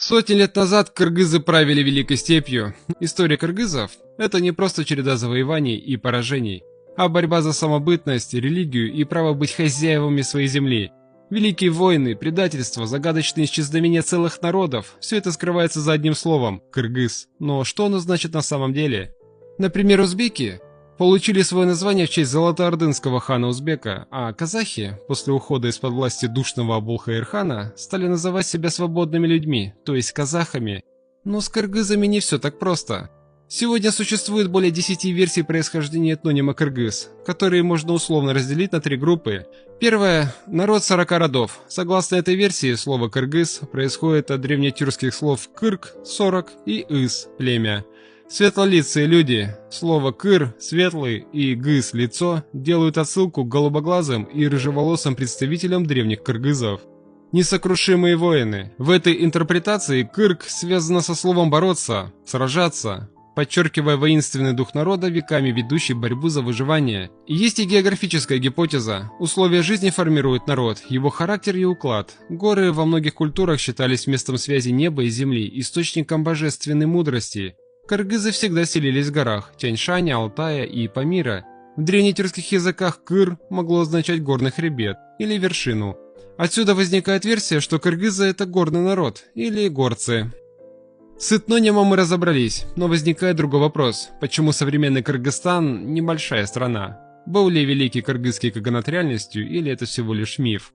Сотни лет назад кыргызы правили Великой Степью. История кыргызов– это не просто череда завоеваний и поражений, а борьба за самобытность, религию и право быть хозяевами своей земли. Великие войны, предательство, загадочные исчезновения целых народов– все это скрывается за одним словом– кыргыз. Но что оно значит на самом деле? Например, узбеки получили свое название в честь золотоордынского хана Узбека, а казахи, после ухода из-под власти душного Абулхаир-хана, стали называть себя свободными людьми, то есть казахами. Но с кыргызами не все так просто. Сегодня существует более 10 версий происхождения этнонима кыргыз, которые можно условно разделить на 3 группы. Первая – народ 40 родов. Согласно этой версии, слово «кыргыз» происходит от древнетюркских слов «кырк» – 40 и «ыс» – племя. Светлолицые люди, слово «кыр» – светлый и «гыз» – лицо, делают отсылку к голубоглазым и рыжеволосым представителям древних кыргызов. Несокрушимые воины. В этой интерпретации «кырк» связано со словом «бороться», «сражаться», подчеркивая воинственный дух народа, веками ведущий борьбу за выживание. И есть и географическая гипотеза. Условия жизни формируют народ, его характер и уклад. Горы во многих культурах считались местом связи неба и земли, источником божественной мудрости. Кыргызы всегда селились в горах Тянь-Шаня, Алтая и Памира. В древнетюркских языках «кыр» могло означать горный хребет или вершину. Отсюда возникает версия, что кыргызы – это горный народ или горцы. С этнонимом мы разобрались, но возникает другой вопрос. Почему современный Кыргызстан – небольшая страна? Был ли великий кыргызский каганат реальностью или это всего лишь миф?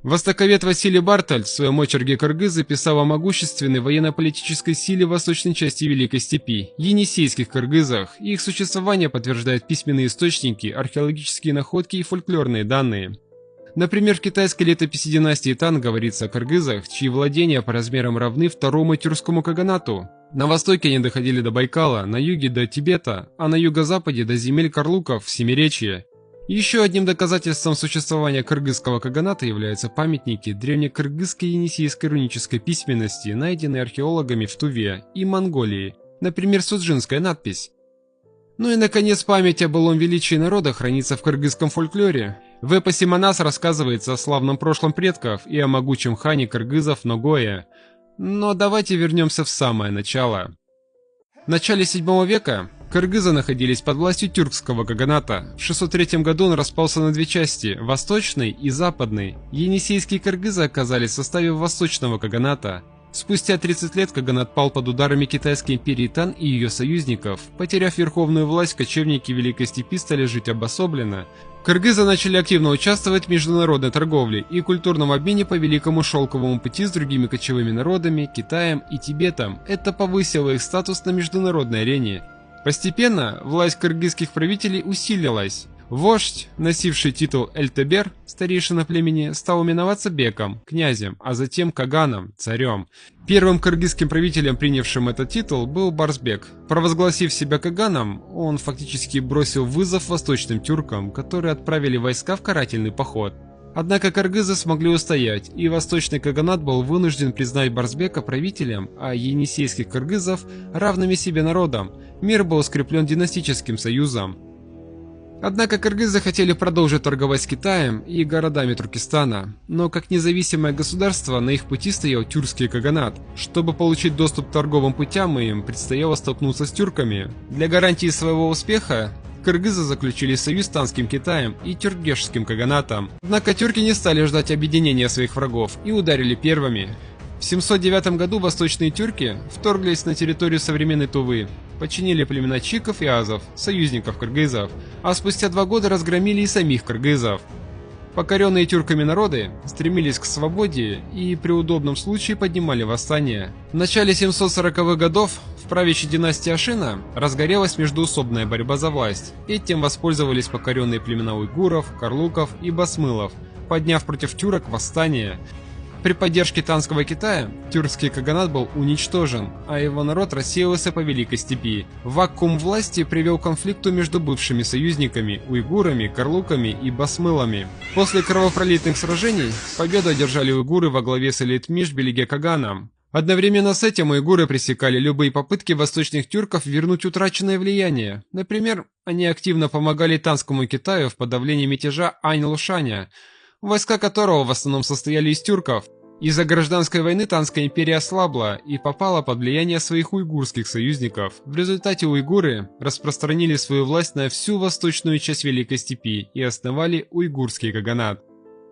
Востоковед Василий Бартоль в своем очерке «Кыргызы» писал о могущественной военно-политической силе восточной части Великой Степи, енисейских кыргызах, и их существование подтверждают письменные источники, археологические находки и фольклорные данные. Например, в китайской летописи династии Тан говорится о кыргызах, чьи владения по размерам равны второму тюркскому каганату. На востоке они доходили до Байкала, на юге до Тибета, а на юго-западе до земель карлуков в Семиречье. Еще одним доказательством существования кыргызского каганата являются памятники древнекыргызской енисейской рунической письменности, найденные археологами в Туве и Монголии, например, суджинская надпись. Ну и, наконец, память о былом величии народа хранится в кыргызском фольклоре. В эпосе Манас рассказывается о славном прошлом предков и о могучем хане кыргызов Ногое. Но давайте вернемся в самое начало. В начале 7 века кыргызы находились под властью тюркского каганата. В 603 году он распался на 2 части – восточный и западный. Енисейские кыргызы оказались в составе восточного каганата. Спустя 30 лет каганат пал под ударами Китайской империи Тан и ее союзников. Потеряв верховную власть, кочевники Великой Степи стали жить обособленно. Кыргызы начали активно участвовать в международной торговле и культурном обмене по Великому Шелковому пути с другими кочевыми народами, Китаем и Тибетом. Это повысило их статус на международной арене. Постепенно власть кыргызских правителей усилилась. Вождь, носивший титул Эльтебер, старейшина племени, стал именоваться беком, князем, а затем каганом, царем. Первым кыргызским правителем, принявшим этот титул, был Барсбек. Провозгласив себя каганом, он фактически бросил вызов восточным тюркам, которые отправили войска в карательный поход. Однако кыргызы смогли устоять, и восточный каганат был вынужден признать Барсбека правителем, а енисейских кыргызов – равными себе народом. Мир был скреплен династическим союзом. Однако кыргызы хотели продолжить торговать с Китаем и городами Туркестана, но как независимое государство на их пути стоял тюркский каганат. Чтобы получить доступ к торговым путям, им предстояло столкнуться с тюрками. Для гарантии своего успеха кыргызы заключили союз с Танским Китаем и тюргешским каганатом. Однако тюрки не стали ждать объединения своих врагов и ударили первыми. В 709 году восточные тюрки вторглись на территорию современной Тувы, подчинили племена чиков и азов, союзников кыргызов, а спустя 2 года разгромили и самих кыргызов. Покоренные тюрками народы стремились к свободе и при удобном случае поднимали восстания. В начале 740-х годов в правящей династии Ашина разгорелась междоусобная борьба за власть. Этим воспользовались покоренные племена уйгуров, карлуков и басмылов, подняв против тюрок восстание. При поддержке Танского Китая тюркский каганат был уничтожен, а его народ рассеялся по Великой Степи. Вакуум власти привел к конфликту между бывшими союзниками – уйгурами, карлуками и басмылами. После кровопролитных сражений победу одержали уйгуры во главе с Элитмиш Белиге Каганом. Одновременно с этим уйгуры пресекали любые попытки восточных тюрков вернуть утраченное влияние. Например, они активно помогали Танскому Китаю в подавлении мятежа Ань-Лушаня, войска которого в основном состояли из тюрков. Из-за гражданской войны Танская империя ослабла и попала под влияние своих уйгурских союзников. В результате уйгуры распространили свою власть на всю восточную часть Великой Степи и основали уйгурский каганат.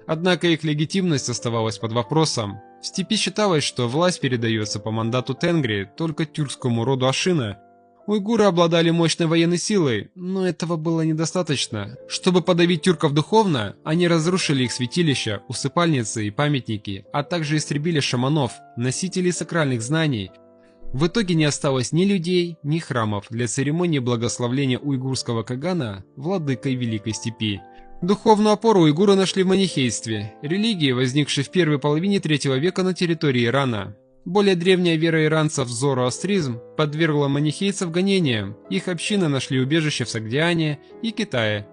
Однако их легитимность оставалась под вопросом. В степи считалось, что власть передается по мандату Тенгри только тюркскому роду Ашина. Уйгуры обладали мощной военной силой, но этого было недостаточно. Чтобы подавить тюрков духовно, они разрушили их святилища, усыпальницы и памятники, а также истребили шаманов, носителей сакральных знаний. В итоге не осталось ни людей, ни храмов для церемонии благословления уйгурского кагана владыкой Великой Степи. Духовную опору уйгуры нашли в манихействе, религии, возникшей в первой половине III века на территории Ирана. Более древняя вера иранцев зороастризм подвергла манихейцев гонениям, их общины нашли убежище в Согдиане и Китае.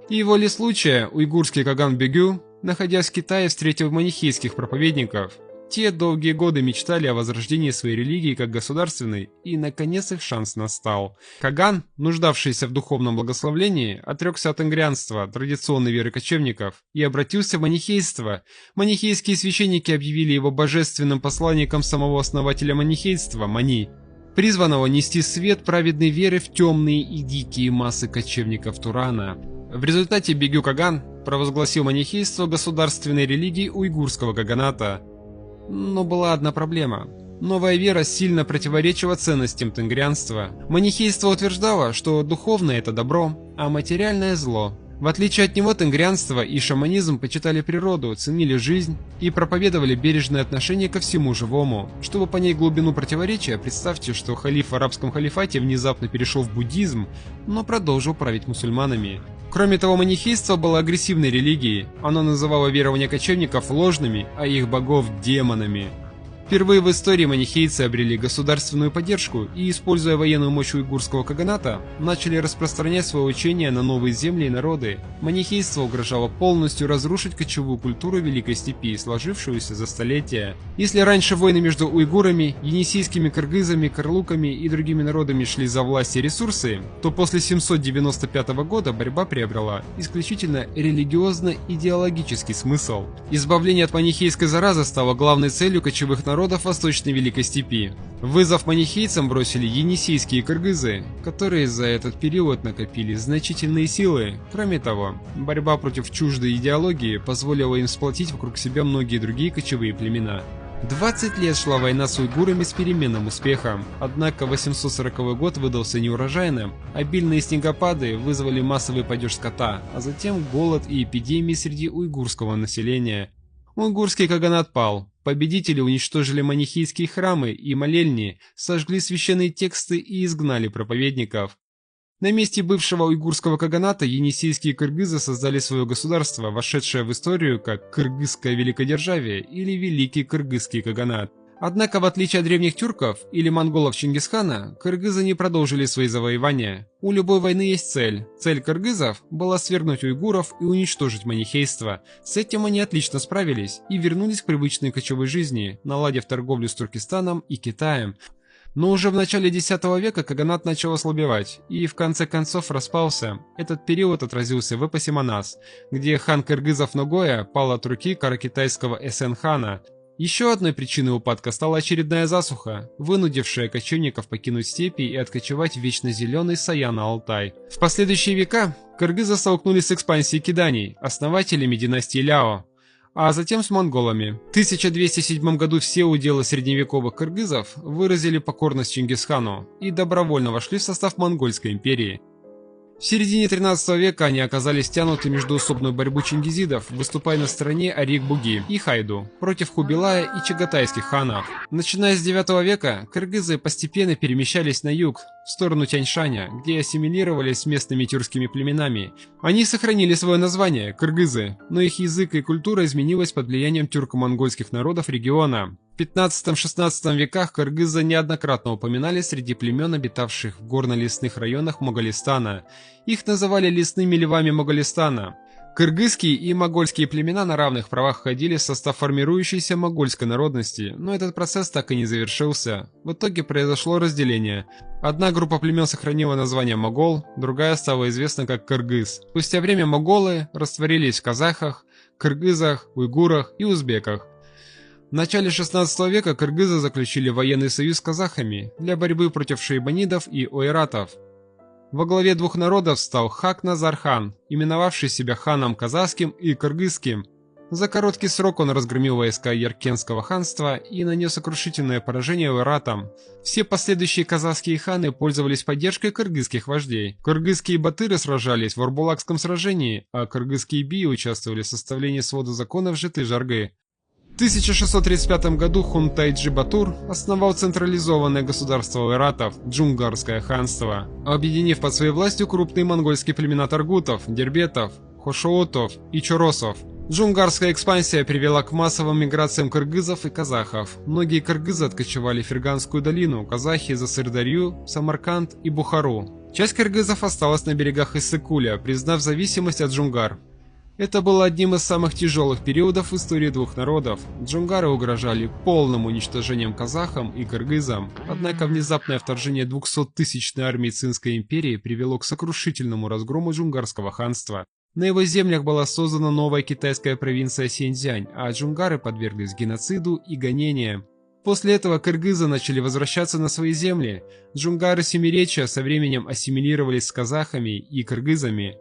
И волей случая уйгурский каган Бегю, находясь в Китае, встретил манихейских проповедников. Те долгие годы мечтали о возрождении своей религии как государственной, и наконец их шанс настал. Каган, нуждавшийся в духовном благословлении, отрекся от ингрянства, традиционной веры кочевников, и обратился в манихейство. Манихейские священники объявили его божественным посланником самого основателя манихейства, Мани, призванного нести свет праведной веры в темные и дикие массы кочевников Турана. В результате Бегю Каган провозгласил манихейство государственной религией уйгурского каганата. Но была одна проблема. Новая вера сильно противоречила ценностям тенгрянства. Манихейство утверждало, что духовное – это добро, а материальное – зло. В отличие от него, тенгрянство и шаманизм почитали природу, ценили жизнь и проповедовали бережное отношение ко всему живому. Чтобы понять глубину противоречия, представьте, что халиф в арабском халифате внезапно перешел в буддизм, но продолжил править мусульманами. Кроме того, манихейство было агрессивной религией, оно называло верования кочевников ложными, а их богов – демонами. Впервые в истории манихейцы обрели государственную поддержку и, используя военную мощь уйгурского каганата, начали распространять свое учение на новые земли и народы. Манихейство угрожало полностью разрушить кочевую культуру Великой Степи, сложившуюся за столетия. Если раньше войны между уйгурами, енисейскими кыргызами, карлуками и другими народами шли за власть и ресурсы, то после 795 года борьба приобрела исключительно религиозно-идеологический смысл. Избавление от манихейской заразы стало главной целью кочевых народов Восточной Великой Степи. Вызов манихейцам бросили енисейские кыргызы, которые за этот период накопили значительные силы. Кроме того, борьба против чуждой идеологии позволила им сплотить вокруг себя многие другие кочевые племена. 20 лет шла война с уйгурами с переменным успехом, однако 840 год выдался неурожайным, обильные снегопады вызвали массовый падеж скота, а затем голод и эпидемии среди уйгурского населения. Уйгурский каганат пал. Победители уничтожили манихейские храмы и молельни, сожгли священные тексты и изгнали проповедников. На месте бывшего уйгурского каганата енисейские кыргызы создали свое государство, вошедшее в историю как Кыргызское великодержавие или Великий Кыргызский каганат. Однако, в отличие от древних тюрков или монголов Чингисхана, кыргызы не продолжили свои завоевания. У любой войны есть цель. Цель кыргызов была свергнуть уйгуров и уничтожить манихейство. С этим они отлично справились и вернулись к привычной кочевой жизни, наладив торговлю с Туркестаном и Китаем. Но уже в начале X века каганат начал ослабевать и в конце концов распался. Этот период отразился в эпосе Манас, где хан кыргызов Ногоя пал от руки каракитайского Эсен-хана. Еще одной причиной упадка стала очередная засуха, вынудившая кочевников покинуть степи и откочевать в вечно зеленый Саян-Алтай. В последующие века кыргызы столкнулись с экспансией киданий, основателями династии Ляо, а затем с монголами. В 1207 году все уделы средневековых кыргызов выразили покорность Чингисхану и добровольно вошли в состав Монгольской империи. В середине 13 века они оказались втянуты в междоусобную борьбу чингизидов, выступая на стороне Арик-Буги и Хайду против Хубилая и чагатайских ханов. Начиная с 9 века, кыргызы постепенно перемещались на юг, в сторону Тяньшаня, где ассимилировались с местными тюркскими племенами. Они сохранили свое название – кыргызы, но их язык и культура изменилась под влиянием тюрко-монгольских народов региона. В 15-16 веках кыргызы неоднократно упоминали среди племен, обитавших в горно-лесных районах Моголистана. Их называли лесными львами Моголистана. Кыргызские и могольские племена на равных правах входили в состав формирующейся могольской народности, но этот процесс так и не завершился. В итоге произошло разделение. Одна группа племен сохранила название могол, другая стала известна как кыргыз. Спустя время моголы растворились в казахах, кыргызах, уйгурах и узбеках. В начале 16 века кыргызы заключили военный союз с казахами для борьбы против шейбанидов и ойратов. Во главе двух народов стал Хак-Назар-хан, именовавший себя ханом казахским и кыргызским. За короткий срок он разгромил войска Яркентского ханства и нанес сокрушительное поражение ойратам. Все последующие казахские ханы пользовались поддержкой кыргызских вождей. Кыргызские батыры сражались в Орбулакском сражении, а кыргызские бии участвовали в составлении свода законов Жыты-Жаргы. В 1635 году Хунтайджи Батур основал централизованное государство ойратов – Джунгарское ханство, объединив под своей властью крупные монгольские племена таргутов, дербетов, хошоотов и чоросов. Джунгарская экспансия привела к массовым миграциям кыргызов и казахов. Многие кыргызы откочевали в Ферганскую долину, казахи за Сырдарью, Самарканд и Бухару. Часть кыргызов осталась на берегах Иссык-Куля, признав зависимость от джунгар. Это было одним из самых тяжелых периодов в истории двух народов. Джунгары угрожали полным уничтожением казахам и кыргызам, однако внезапное вторжение 200-тысячной армии Цинской империи привело к сокрушительному разгрому Джунгарского ханства. На его землях была создана новая китайская провинция Синьцзянь, а джунгары подверглись геноциду и гонениям. После этого кыргызы начали возвращаться на свои земли. Джунгары Семиречья со временем ассимилировались с казахами и кыргызами.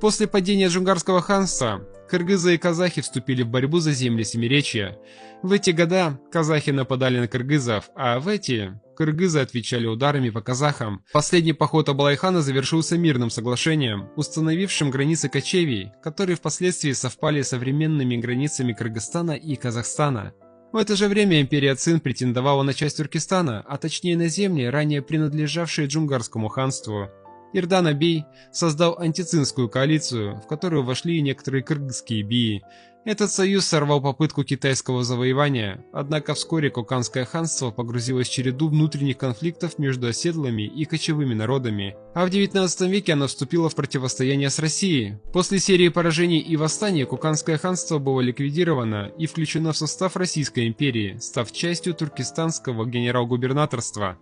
После падения Джунгарского ханства кыргызы и казахи вступили в борьбу за земли Семиречья. В эти года казахи нападали на кыргызов, а в эти кыргызы отвечали ударами по казахам. Последний поход Абылай-хана завершился мирным соглашением, установившим границы кочевий, которые впоследствии совпали с современными границами Кыргызстана и Казахстана. В это же время империя Цин претендовала на часть Туркестана, а точнее на земли, ранее принадлежавшие Джунгарскому ханству. Ирдан Бей создал антицинскую коалицию, в которую вошли и некоторые кыргызские бии. Этот союз сорвал попытку китайского завоевания, однако вскоре Коканское ханство погрузилось в череду внутренних конфликтов между оседлыми и кочевыми народами, а в 19 веке оно вступило в противостояние с Россией. После серии поражений и восстаний Коканское ханство было ликвидировано и включено в состав Российской империи, став частью Туркестанского генерал-губернаторства.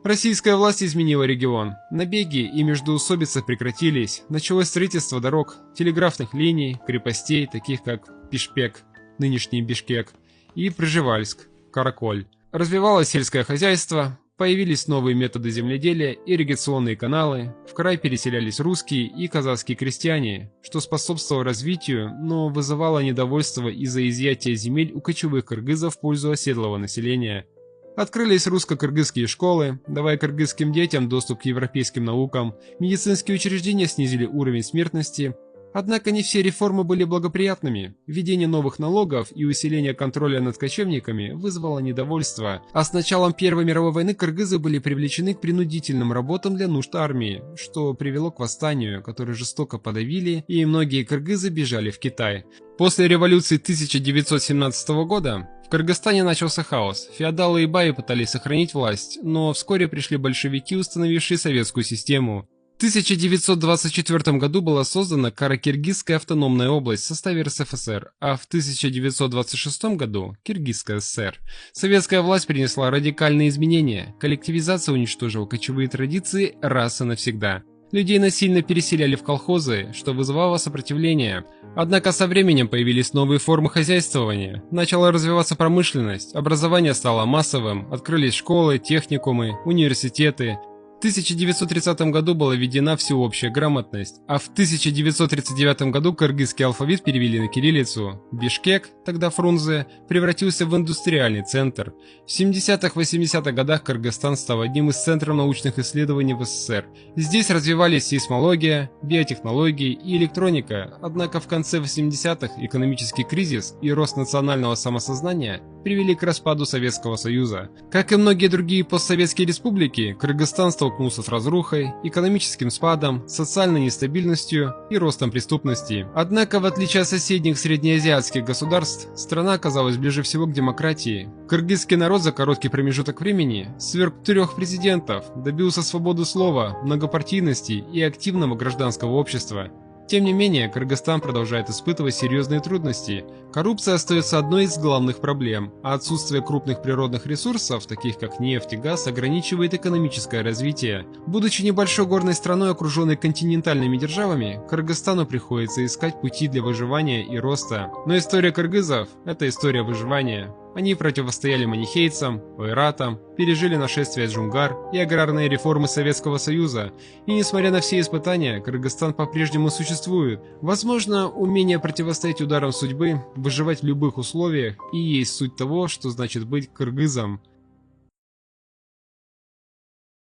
Российская власть изменила регион. Набеги и междоусобицы прекратились. Началось строительство дорог, телеграфных линий, крепостей, таких как Пишпек, нынешний Бишкек, и Пржевальск, Караколь. Развивалось сельское хозяйство, появились новые методы земледелия, ирригационные каналы, в край переселялись русские и казахские крестьяне, что способствовало развитию, но вызывало недовольство из-за изъятия земель у кочевых кыргызов в пользу оседлого населения. Открылись русско-кыргызские школы, давая кыргызским детям доступ к европейским наукам, медицинские учреждения снизили уровень смертности. Однако не все реформы были благоприятными. Введение новых налогов и усиление контроля над кочевниками вызвало недовольство, а с началом Первой мировой войны кыргызы были привлечены к принудительным работам для нужд армии, что привело к восстанию, которое жестоко подавили, и многие кыргызы бежали в Китай. После революции 1917 года в Кыргызстане начался хаос. Феодалы и баи пытались сохранить власть, но вскоре пришли большевики, установившие советскую систему. В 1924 году была создана Каракиргизская автономная область в составе РСФСР, а в 1926 году – Киргизская ССР. Советская власть принесла радикальные изменения. Коллективизация уничтожила кочевые традиции раз и навсегда. Людей насильно переселяли в колхозы, что вызывало сопротивление. Однако со временем появились новые формы хозяйствования. Начала развиваться промышленность, образование стало массовым, открылись школы, техникумы, университеты. В 1930 году была введена всеобщая грамотность, а в 1939 году кыргызский алфавит перевели на кириллицу. Бишкек, тогда Фрунзе, превратился в индустриальный центр. В 70-80-х годах Кыргызстан стал одним из центров научных исследований в СССР. Здесь развивались сейсмология, биотехнологии и электроника, однако в конце 80-х экономический кризис и рост национального самосознания привели к распаду Советского Союза. Как и многие другие постсоветские республики, Кыргызстан столкнулся с разрухой, экономическим спадом, социальной нестабильностью и ростом преступности. Однако, в отличие от соседних среднеазиатских государств, страна оказалась ближе всего к демократии. Кыргызский народ за короткий промежуток времени сверг 3 президентов, добился свободы слова, многопартийности и активного гражданского общества. Тем не менее, Кыргызстан продолжает испытывать серьезные трудности. Коррупция остается одной из главных проблем, а отсутствие крупных природных ресурсов, таких как нефть и газ, ограничивает экономическое развитие. Будучи небольшой горной страной, окруженной континентальными державами, Кыргызстану приходится искать пути для выживания и роста. Но история кыргызов – это история выживания. Они противостояли манихейцам, ойратам, пережили нашествие джунгар и аграрные реформы Советского Союза. И несмотря на все испытания, Кыргызстан по-прежнему существует. Возможно, умение противостоять ударам судьбы, выживать в любых условиях и есть суть того, что значит быть кыргызом.